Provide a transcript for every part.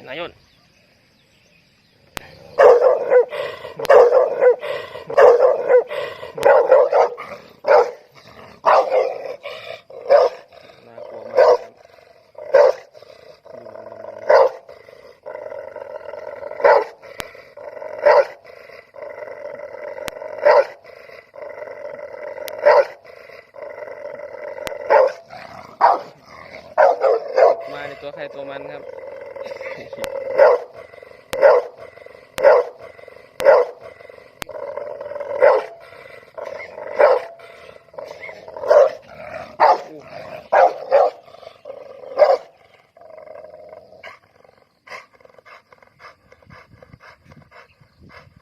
นายยนมาในตัวใครตัวมันครับ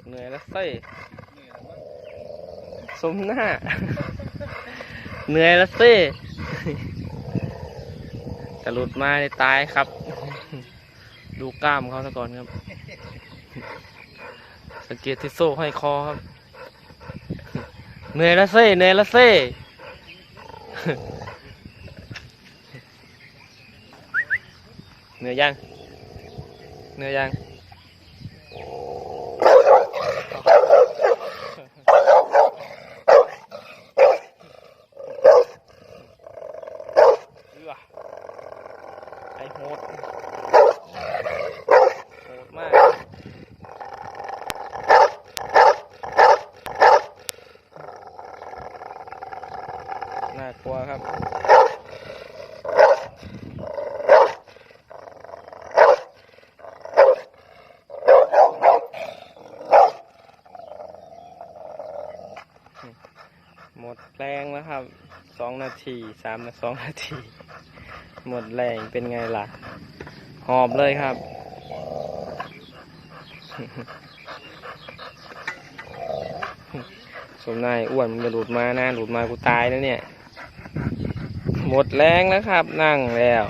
เหนื่อยแล้วเซ่สมหน้าเหนื่อยแล้วเซ่จะหลุดมาในตายครับดูกล้ามเขาซะก่อนครับสังเกตที่โซ่ห้อยคอครับเหนื่อยแล้วเซ่เหนื่อยแล้วเซ่เหนื่อยยังเหนื่อยยังไอ้โหดมากน่ากลัวครับหมดแรงแล้วครับ2 นาที2 นาทีหมดแรงเป็นไงล่ะหอบเลยครับสมนายอ้วนมันจะหลุดมานะหลุดมากูตายแล้วเนี่ยหมดแรงแล้วครับนั่งแล้ว